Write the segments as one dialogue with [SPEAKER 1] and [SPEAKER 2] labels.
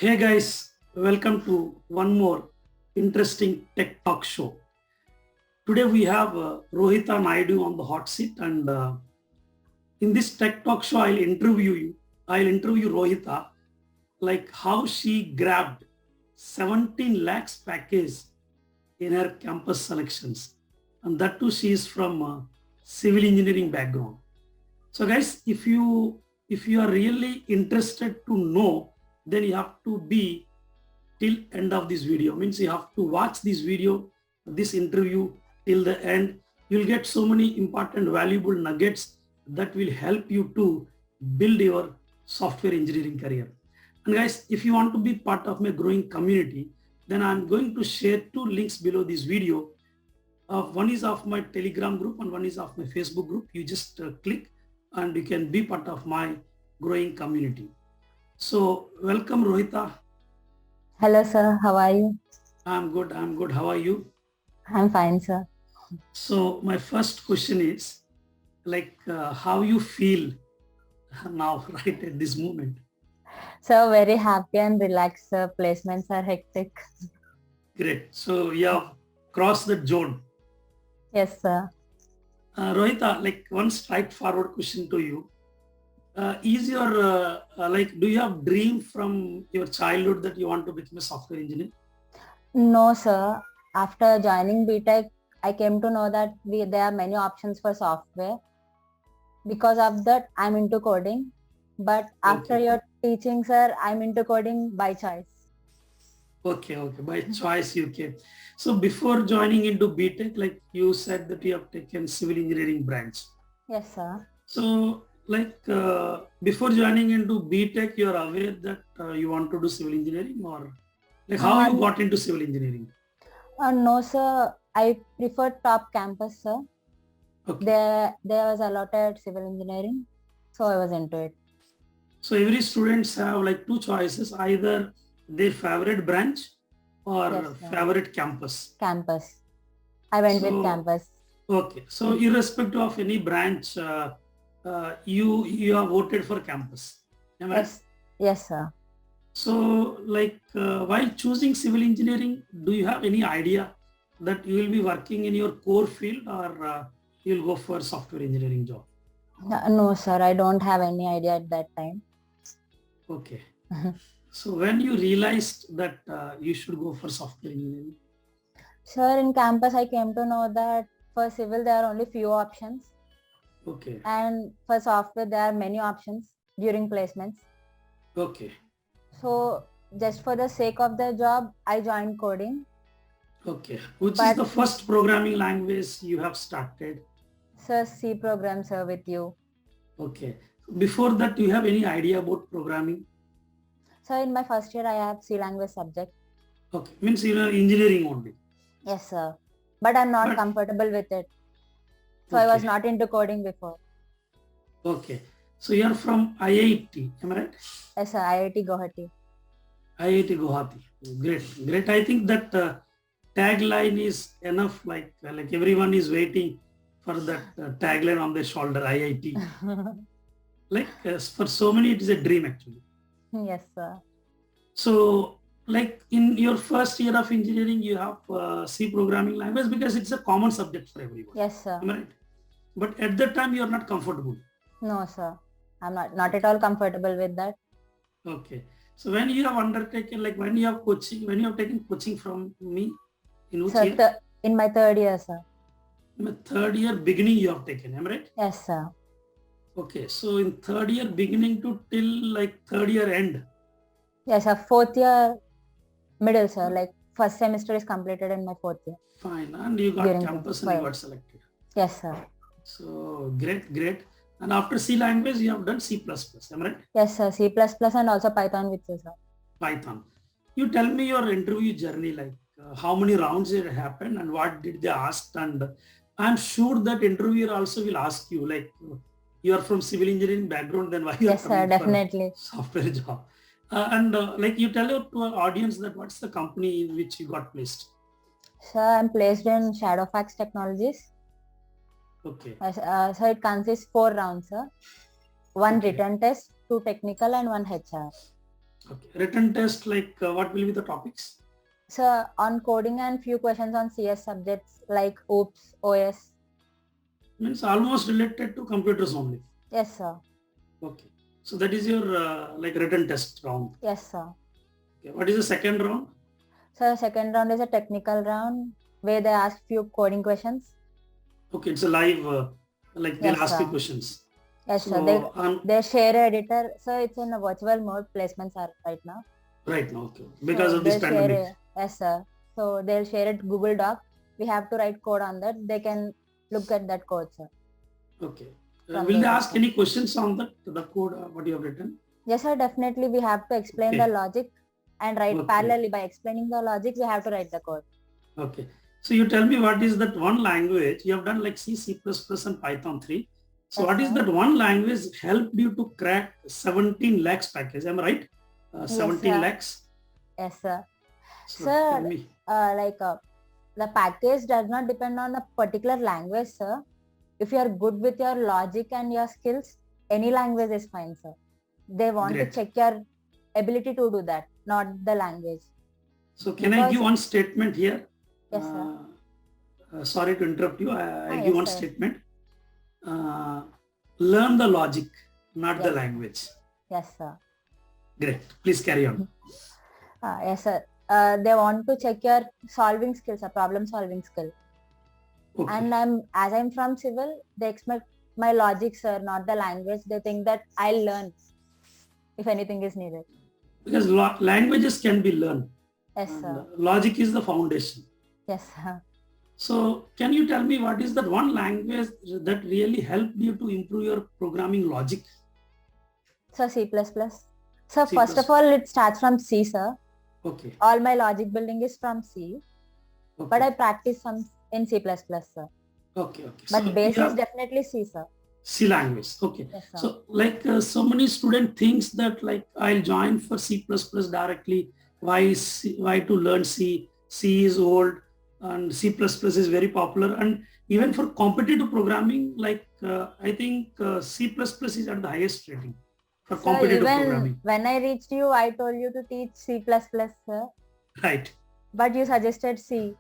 [SPEAKER 1] Hey guys, welcome to one more interesting tech talk show. Today we have Rohita Naidu on the hot seat, and in this tech talk show, I'll interview Rohita, like how she grabbed 17 lakhs package in her campus selections, and that too she is from civil engineering background. So guys, if you are really interested to know, then you have to be till end of this video. Means you have to watch this video, this interview till the end. You'll get so many important valuable nuggets that will help you to build your software engineering career. And guys, if you want to be part of my growing community, then I'm going to share two links below this video. One is of my Telegram group and one is of my Facebook group. You just click and you can be part of my growing community. So welcome, Rohita.
[SPEAKER 2] Hello, sir. How are you?
[SPEAKER 1] I'm good. I'm good. How are you?
[SPEAKER 2] I'm fine, sir.
[SPEAKER 1] So my first question is like how you feel now, right at this moment.
[SPEAKER 2] So very happy and relaxed, sir. Placements are hectic.
[SPEAKER 1] Great. So you have crossed the zone.
[SPEAKER 2] Yes, sir.
[SPEAKER 1] Rohita, like one straightforward question to you. Is your like, do you have dream from your childhood that you want to become a software engineer?
[SPEAKER 2] No, sir. After joining BTech, I came to know that there are many options for software. Because of that, I'm into coding. But after
[SPEAKER 1] Okay.
[SPEAKER 2] your teaching, sir, I'm into coding by choice.
[SPEAKER 1] Okay. Okay. By choice you came. So before joining into BTech, like you said that you have taken civil engineering branch.
[SPEAKER 2] Yes, sir.
[SPEAKER 1] So, like before joining into BTech, you are aware that you want to do civil engineering, or like how
[SPEAKER 2] Uh,
[SPEAKER 1] you got into civil engineering?
[SPEAKER 2] no, sir. I prefer top campus, sir.
[SPEAKER 1] Okay.
[SPEAKER 2] There was allotted civil engineering, so I was into it.
[SPEAKER 1] So every students have like two choices, either their favorite branch
[SPEAKER 2] Yes,
[SPEAKER 1] or
[SPEAKER 2] sir.
[SPEAKER 1] favorite campus.
[SPEAKER 2] Campus. I went with
[SPEAKER 1] So,
[SPEAKER 2] campus.
[SPEAKER 1] okay. So irrespective of any branch, you have voted for campus. Am I right?
[SPEAKER 2] Yes, yes, sir.
[SPEAKER 1] So, like while choosing civil engineering, do you have any idea that you will be working in your core field, or you'll go for software engineering job?
[SPEAKER 2] No, sir. I don't have any idea at that time.
[SPEAKER 1] Okay. So when you realized that you should go for software engineering?
[SPEAKER 2] Sir, in campus, I came to know that for civil there are only few options,
[SPEAKER 1] Okay.
[SPEAKER 2] and for software there are many options during placements.
[SPEAKER 1] Okay.
[SPEAKER 2] So just for the sake of the job, I joined coding.
[SPEAKER 1] Okay. Which is
[SPEAKER 2] But
[SPEAKER 1] the first programming language you have started?
[SPEAKER 2] sir, C program, sir, with you.
[SPEAKER 1] Okay. Before that, do you have any idea about programming?
[SPEAKER 2] So in my first year, I have C language subject.
[SPEAKER 1] Okay. Means you know engineering only.
[SPEAKER 2] Yes, sir. But I'm not
[SPEAKER 1] But
[SPEAKER 2] comfortable with it. So I was
[SPEAKER 1] okay.
[SPEAKER 2] not into coding before.
[SPEAKER 1] Okay. So you are from IIT, am I right?
[SPEAKER 2] Yes, sir. IIT Guwahati.
[SPEAKER 1] IIT Guwahati. Great, great. I think that tagline is enough. Like everyone is waiting for that tagline on their shoulder. IIT. Like for so many, it is a dream actually.
[SPEAKER 2] Yes, sir.
[SPEAKER 1] So, like in your first year of engineering, you have C programming language because it's a common subject for everyone.
[SPEAKER 2] Yes, sir.
[SPEAKER 1] Am I right? But at that time, you are not comfortable.
[SPEAKER 2] No, sir. I'm not at all comfortable with that.
[SPEAKER 1] Okay. So when you have undertaken, like when you have coaching, when you have taken coaching from me, in which
[SPEAKER 2] Sir,
[SPEAKER 1] year?
[SPEAKER 2] in my third year, sir.
[SPEAKER 1] In the third year beginning you have taken, am I right?
[SPEAKER 2] Yes, sir.
[SPEAKER 1] Okay. So in third year beginning to till like third year end.
[SPEAKER 2] Yes, sir. Fourth year middle, sir. Like first semester is completed in my fourth year.
[SPEAKER 1] Fine. And you got
[SPEAKER 2] During
[SPEAKER 1] campus and you
[SPEAKER 2] well,
[SPEAKER 1] got selected.
[SPEAKER 2] yes, sir.
[SPEAKER 1] So great, great. And after C language, you have done C++, am I right?
[SPEAKER 2] Yes, sir. C++ and also Python with you, sir.
[SPEAKER 1] Python. You tell me your interview journey, like how many rounds it happened and what did they ask. And I'm sure that interviewer also will ask you, like you are from civil engineering background, then why you are
[SPEAKER 2] Yes, sir.
[SPEAKER 1] coming for
[SPEAKER 2] Definitely.
[SPEAKER 1] software job? And like you tell your to our audience that what's the company in which you got placed?
[SPEAKER 2] Sir, I'm placed in Shadowfax Technologies.
[SPEAKER 1] Okay.
[SPEAKER 2] So it consists 4 rounds, sir. One
[SPEAKER 1] Okay.
[SPEAKER 2] written test, 2 technical, and 1 HR.
[SPEAKER 1] Okay. Written test, like what will be the topics?
[SPEAKER 2] So on coding and few questions on CS subjects like OOPS, OS.
[SPEAKER 1] Means almost related to computers only.
[SPEAKER 2] Yes, sir.
[SPEAKER 1] Okay. So that is your like written test round.
[SPEAKER 2] Yes, sir.
[SPEAKER 1] Okay. What is the second round?
[SPEAKER 2] So the second round is a technical round where they ask few coding questions.
[SPEAKER 1] Okay, it's a live, like they'll
[SPEAKER 2] Yes,
[SPEAKER 1] ask you
[SPEAKER 2] sir.
[SPEAKER 1] questions.
[SPEAKER 2] Yes,
[SPEAKER 1] So
[SPEAKER 2] sir. They share a editor. So it's in a virtual mode. Placements are right now.
[SPEAKER 1] right now, okay, because
[SPEAKER 2] So
[SPEAKER 1] of this
[SPEAKER 2] they'll share
[SPEAKER 1] pandemic.
[SPEAKER 2] yes, sir. So they'll share it Google Doc. We have to write code on that. They can look at that code, sir.
[SPEAKER 1] Okay.
[SPEAKER 2] From
[SPEAKER 1] Will they
[SPEAKER 2] those
[SPEAKER 1] ask
[SPEAKER 2] options.
[SPEAKER 1] any questions on the code, what you have written?
[SPEAKER 2] Yes, sir. Definitely, we have to explain the
[SPEAKER 1] Okay.
[SPEAKER 2] logic and write
[SPEAKER 1] Okay.
[SPEAKER 2] parallelly by explaining the logic. We have to write the code.
[SPEAKER 1] Okay. So you tell me what is that one language you have done like C, C++ and Python 3. So
[SPEAKER 2] Yes,
[SPEAKER 1] what is
[SPEAKER 2] sir.
[SPEAKER 1] that one language helped you to crack 17 lakhs package? Am I right? 17
[SPEAKER 2] sir.
[SPEAKER 1] lakhs.
[SPEAKER 2] Yes, sir.
[SPEAKER 1] So
[SPEAKER 2] Sir,
[SPEAKER 1] tell me.
[SPEAKER 2] The package does not depend on a particular language, sir. If you are good with your logic and your skills, any language is fine, sir. They want
[SPEAKER 1] Great.
[SPEAKER 2] to check your ability to do that, not the language.
[SPEAKER 1] So can I give one statement here?
[SPEAKER 2] Yes, sir.
[SPEAKER 1] Sorry to interrupt you. I give
[SPEAKER 2] yes,
[SPEAKER 1] one
[SPEAKER 2] sir.
[SPEAKER 1] statement. Learn the logic, not the
[SPEAKER 2] Yes.
[SPEAKER 1] language.
[SPEAKER 2] Yes, sir.
[SPEAKER 1] Great. Please carry on.
[SPEAKER 2] Yes, sir. They want to check your solving skills, problem solving skill.
[SPEAKER 1] Okay.
[SPEAKER 2] And as I'm from civil, they expect my logic, sir, not the language. They think that I'll learn if anything is needed.
[SPEAKER 1] Because languages can be learned.
[SPEAKER 2] Yes,
[SPEAKER 1] and
[SPEAKER 2] sir.
[SPEAKER 1] logic is the foundation.
[SPEAKER 2] Yes, sir.
[SPEAKER 1] So can you tell me what is that one language that really helped you to improve your programming logic?
[SPEAKER 2] So C++. So
[SPEAKER 1] C++.
[SPEAKER 2] first of all, it starts from C, sir.
[SPEAKER 1] Okay.
[SPEAKER 2] All my logic building is from C.
[SPEAKER 1] Okay.
[SPEAKER 2] But I practice some in C++, sir.
[SPEAKER 1] Okay. Okay.
[SPEAKER 2] But
[SPEAKER 1] so
[SPEAKER 2] base is definitely C, sir.
[SPEAKER 1] C language. Okay.
[SPEAKER 2] Yes, sir.
[SPEAKER 1] So like so many student thinks that like I'll join for C++ directly. Why to learn C? C is old and C++ is very popular. And even for competitive programming, like I think C++ is at the highest rating for competitive programming.
[SPEAKER 2] When I reached you, I told you to teach C++, sir.
[SPEAKER 1] Right.
[SPEAKER 2] But you suggested C.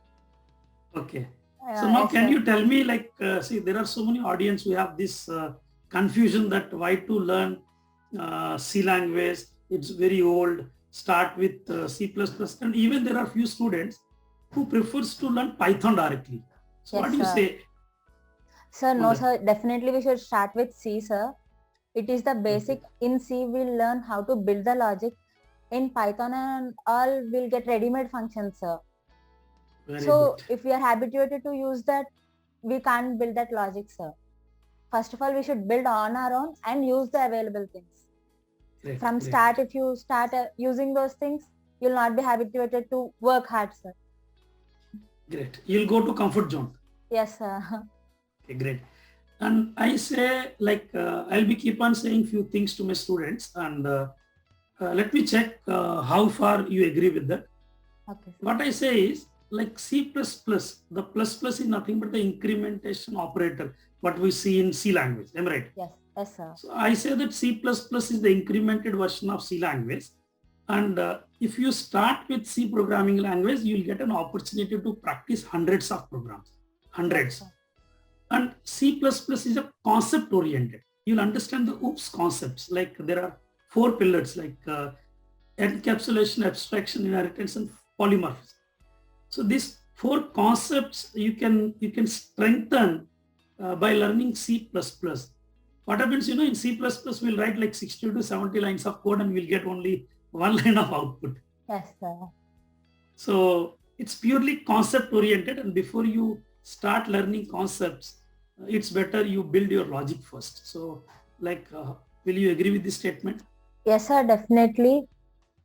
[SPEAKER 1] Okay. So now can you tell me like, see, there are so many audience who have this confusion that why to learn C language, it's very old, start with C++, and even there are few students who prefers to learn Python directly. So what do you say?
[SPEAKER 2] Sir, no, sir, definitely we should start with C, sir. It is the basic. In C, we'll learn how to build the logic. In Python and all, we'll get ready-made functions, sir.
[SPEAKER 1] Very good.
[SPEAKER 2] If we are habituated to use that, we can't build that logic, sir. First of all, we should build on our own and use the available things. From start, if you start using those things, you'll not be habituated to work hard, sir.
[SPEAKER 1] Great. You'll go to comfort zone.
[SPEAKER 2] Yes, sir.
[SPEAKER 1] Okay, great. And I say like, I'll be keep on saying few things to my students and let me check how far you agree with that.
[SPEAKER 2] Okay.
[SPEAKER 1] What I say is like C++, the plus is nothing but the incrementation operator, what we see in C language. Am I right?
[SPEAKER 2] Yes, sir.
[SPEAKER 1] So I say that C++ is the incremented version of C language. And if you start with C programming language, you'll get an opportunity to practice hundreds of programs, hundreds. Yes, and C++ is a concept oriented. You'll understand the OOPS concepts. Like there are 4 pillars like encapsulation, abstraction, inheritance, and polymorphism. So these 4 concepts you can strengthen by learning C++. What happens, in C++ we'll write like 60 to 70 lines of code and we'll get only 1 line of output.
[SPEAKER 2] Yes, sir.
[SPEAKER 1] So it's purely concept oriented, and before you start learning concepts, it's better you build your logic first. So like, will you agree with this statement?
[SPEAKER 2] Yes, sir, definitely.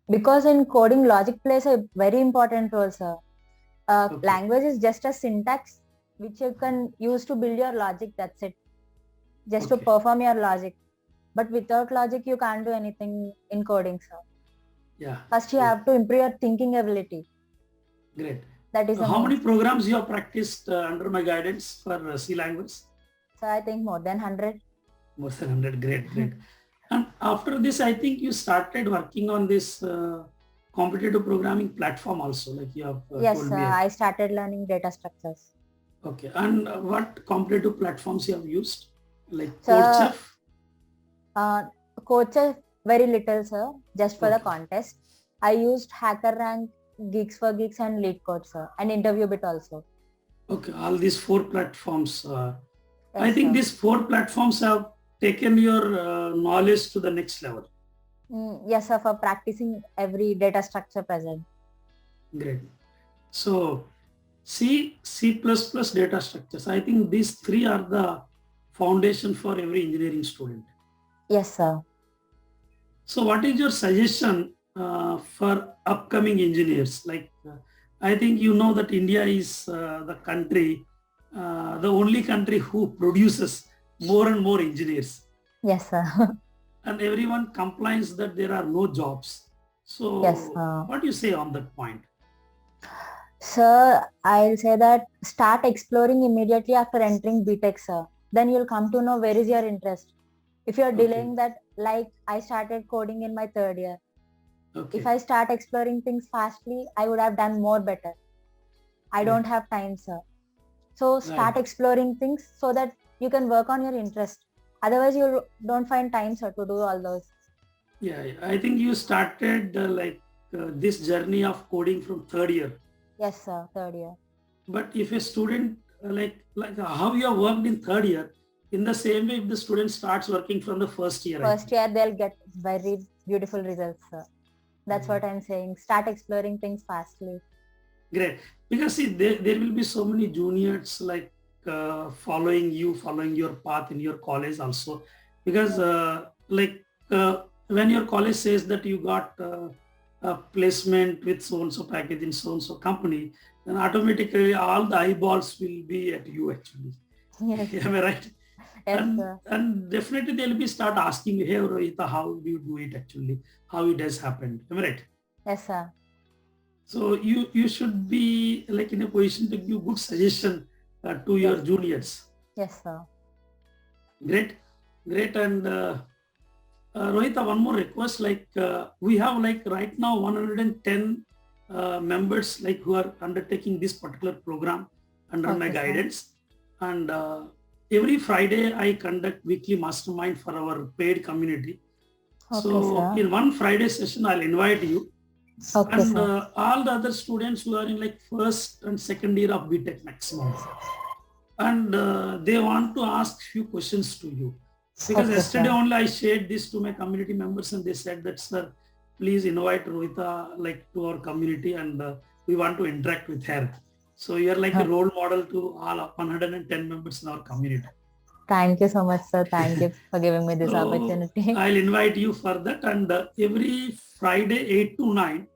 [SPEAKER 2] Because in coding, logic plays a very important role, sir. Language is just a syntax which you can use to build your logic. That's it. Just to perform your logic. But without logic, you can't do anything in coding, sir.
[SPEAKER 1] Yeah.
[SPEAKER 2] First, you have to improve your thinking ability.
[SPEAKER 1] Great.
[SPEAKER 2] That is
[SPEAKER 1] how many programs you have practiced under my guidance for C language?
[SPEAKER 2] So I think more than 100.
[SPEAKER 1] More than 100. Great. And after this, I think you started working on this competitive programming platform also, like you have
[SPEAKER 2] Yes,
[SPEAKER 1] told me.
[SPEAKER 2] I started learning data structures.
[SPEAKER 1] Okay. And what competitive platforms you have used? Like
[SPEAKER 2] So,
[SPEAKER 1] CodeChef?
[SPEAKER 2] uh, coaches very little, sir, just for the
[SPEAKER 1] Okay.
[SPEAKER 2] contest. I used HackerRank, Geeks for Geeks, and LeetCode, sir, and InterviewBit also.
[SPEAKER 1] Okay. All these four platforms. I
[SPEAKER 2] Yes,
[SPEAKER 1] think
[SPEAKER 2] sir.
[SPEAKER 1] these four platforms have taken your knowledge to the next level.
[SPEAKER 2] Yes, sir, for practicing every data structure present.
[SPEAKER 1] Great. So C, C++ data structures. I think these three are the foundation for every engineering student.
[SPEAKER 2] Yes, sir.
[SPEAKER 1] So what is your suggestion for upcoming engineers? Like, I think you know that India is the country, the only country who produces more and more engineers.
[SPEAKER 2] Yes, sir.
[SPEAKER 1] And everyone complains that there are no jobs.
[SPEAKER 2] Yes,
[SPEAKER 1] So
[SPEAKER 2] sir.
[SPEAKER 1] what do you say on that point?
[SPEAKER 2] Sir, I'll say that start exploring immediately after entering BTech, sir. Then you'll come to know where is your interest. If you're
[SPEAKER 1] Okay,
[SPEAKER 2] delaying that, like I started coding in my third year. If
[SPEAKER 1] okay,
[SPEAKER 2] I start exploring things fastly, I would have done more better. I
[SPEAKER 1] great,
[SPEAKER 2] don't have time, sir. So
[SPEAKER 1] right.
[SPEAKER 2] start exploring things so that you can work on your interest. Otherwise, you don't find time, sir, to do all those.
[SPEAKER 1] Yeah, yeah. I think you started this journey of coding from third year.
[SPEAKER 2] Yes, sir, third year.
[SPEAKER 1] But if a student how you have worked in third year, in the same way, if the student starts working from the first year, I
[SPEAKER 2] First
[SPEAKER 1] think.
[SPEAKER 2] year, they'll get very beautiful results, sir. That's
[SPEAKER 1] Mm.
[SPEAKER 2] what I'm saying. Start exploring things fastly.
[SPEAKER 1] Great. Because see, there will be so many juniors following you, following your path in your college also. Because when your college says that you got a placement with so-and-so package in so-and-so company, then automatically all the eyeballs will be at you actually.
[SPEAKER 2] Yes,
[SPEAKER 1] Am I right?
[SPEAKER 2] yes,
[SPEAKER 1] And
[SPEAKER 2] sir.
[SPEAKER 1] and definitely they'll be start asking you, hey Rohita, how do you do it actually? How it has happened? Am I right?
[SPEAKER 2] Yes, sir.
[SPEAKER 1] So you should be like in a position to give good suggestion to your
[SPEAKER 2] Yes,
[SPEAKER 1] juniors.
[SPEAKER 2] yes, sir.
[SPEAKER 1] Great, great. And Rohita, one more request. We have like right now 110 members like who are undertaking this particular program under my
[SPEAKER 2] Okay, sir.
[SPEAKER 1] guidance. And every Friday I conduct weekly mastermind for our paid community.
[SPEAKER 2] Okay,
[SPEAKER 1] So
[SPEAKER 2] sir.
[SPEAKER 1] in one Friday session, I'll invite you
[SPEAKER 2] Okay,
[SPEAKER 1] and
[SPEAKER 2] sir.
[SPEAKER 1] all the other students who are in like first and second year of BTech maximum. And they want to ask few questions to you. Because
[SPEAKER 2] Okay,
[SPEAKER 1] yesterday
[SPEAKER 2] sir.
[SPEAKER 1] only I shared this to my community members and they said that, sir, please invite Rohita like to our community and we want to interact with her. So you're like a
[SPEAKER 2] Huh.
[SPEAKER 1] role model to all 110 members in our community.
[SPEAKER 2] Thank you so much, sir. Thank you for giving me this
[SPEAKER 1] So
[SPEAKER 2] opportunity.
[SPEAKER 1] I'll invite you for that. And every Friday, 8 to 9,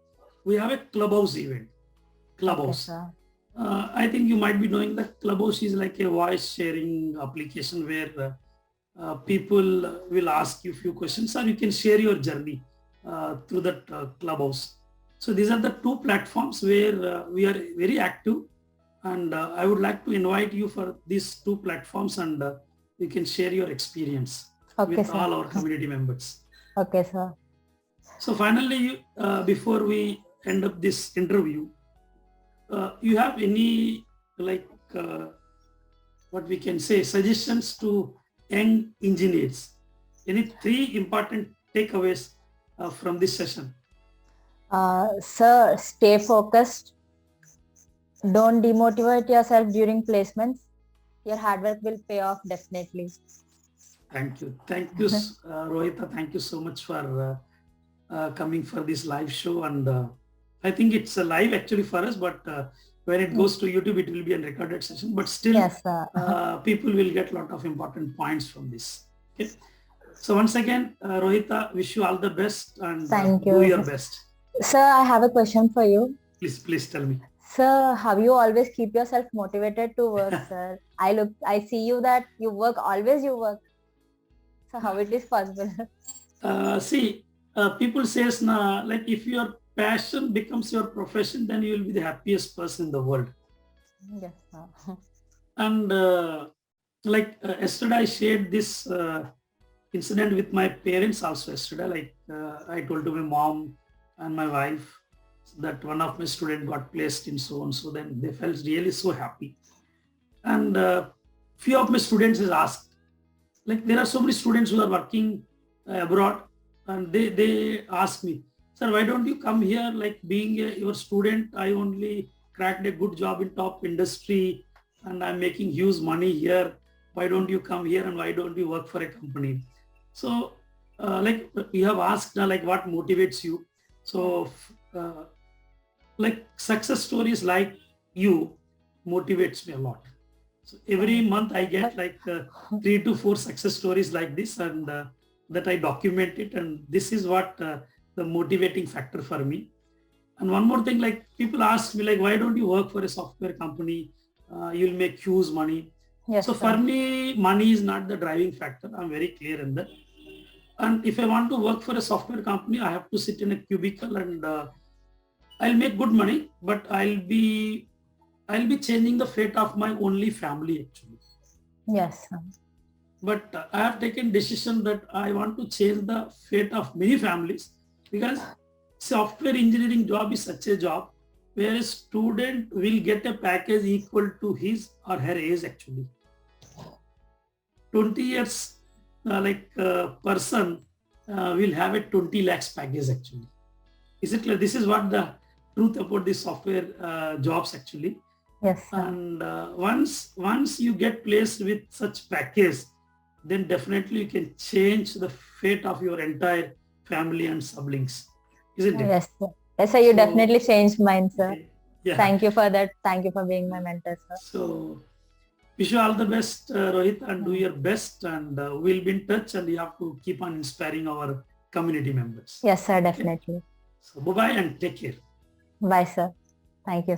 [SPEAKER 1] we have a clubhouse event.
[SPEAKER 2] Okay,
[SPEAKER 1] Clubhouse.
[SPEAKER 2] sir.
[SPEAKER 1] I think you might be knowing that Clubhouse is like a voice sharing application where people will ask you a few questions or you can share your journey through that Clubhouse. So these are the two platforms where we are very active and I would like to invite you for these two platforms and you can share your experience
[SPEAKER 2] Okay,
[SPEAKER 1] with
[SPEAKER 2] sir.
[SPEAKER 1] all our community members.
[SPEAKER 2] Okay, sir.
[SPEAKER 1] So finally, before we end up this interview, you have any like what we can say suggestions to young engineers? Any three important takeaways from this session?
[SPEAKER 2] Sir, stay focused. Don't demotivate yourself during placements. Your hard work will pay off definitely.
[SPEAKER 1] Thank you, Rohita. Thank you so much for coming for this live show. And I think it's a live actually for us, but when it goes to YouTube, it will be a recorded session. But still,
[SPEAKER 2] Yes, sir.
[SPEAKER 1] people will get a lot of important points from this. Okay. So once again, Rohita, wish you all the best and
[SPEAKER 2] Thank
[SPEAKER 1] do
[SPEAKER 2] you.
[SPEAKER 1] your best.
[SPEAKER 2] Sir, I have a question for you.
[SPEAKER 1] Please tell me.
[SPEAKER 2] Sir, how you always keep yourself motivated to work, sir? I see you that you work, always you work. So how it is possible?
[SPEAKER 1] See, people says like if your passion becomes your profession, then you will be the happiest person in the world.
[SPEAKER 2] Yes, sir.
[SPEAKER 1] And yesterday I shared this incident with my parents also yesterday. Like I told to my mom and my wife that one of my student got placed in so and so. Then they felt really so happy. And few of my students has asked, like there are so many students who are working abroad, and they ask me, sir, why don't you come here? Like being your student, I only cracked a good job in top industry, and I'm making huge money here. Why don't you come here, and why don't you work for a company? So like you have asked like what motivates you. So like success stories like you motivates me a lot. So every month I get like 3 to 4 success stories like this, and that I document it, and this is what the motivating factor for me. And one more thing, like people ask me like, why don't you work for a software company? You'll make huge money.
[SPEAKER 2] Yes,
[SPEAKER 1] So for
[SPEAKER 2] sir.
[SPEAKER 1] me, money is not the driving factor. I'm very clear in that. And if I want to work for a software company, I have to sit in a cubicle, and I'll make good money, but I'll be changing the fate of my only family actually.
[SPEAKER 2] Yes, sir.
[SPEAKER 1] But I have taken decision that I want to change the fate of many families, because software engineering job is such a job where a student will get a package equal to his or her age actually. 20 years person will have a 20 lakhs package actually. Is it clear? This is what the truth about the software jobs actually.
[SPEAKER 2] Yes, sir.
[SPEAKER 1] And once you get placed with such package, then definitely you can change the fate of your entire family and siblings, isn't it?
[SPEAKER 2] Yes, sir. Yes, sir. You
[SPEAKER 1] So,
[SPEAKER 2] definitely changed mine, sir.
[SPEAKER 1] okay. Yeah.
[SPEAKER 2] Thank you for that. Thank you for being my mentor, sir.
[SPEAKER 1] So wish you all the best, Rohit, and do your best, and we'll be in touch, and you have to keep on inspiring our community members.
[SPEAKER 2] Yes, sir. Definitely.
[SPEAKER 1] So bye-bye and take care.
[SPEAKER 2] Bye, sir. Thank you.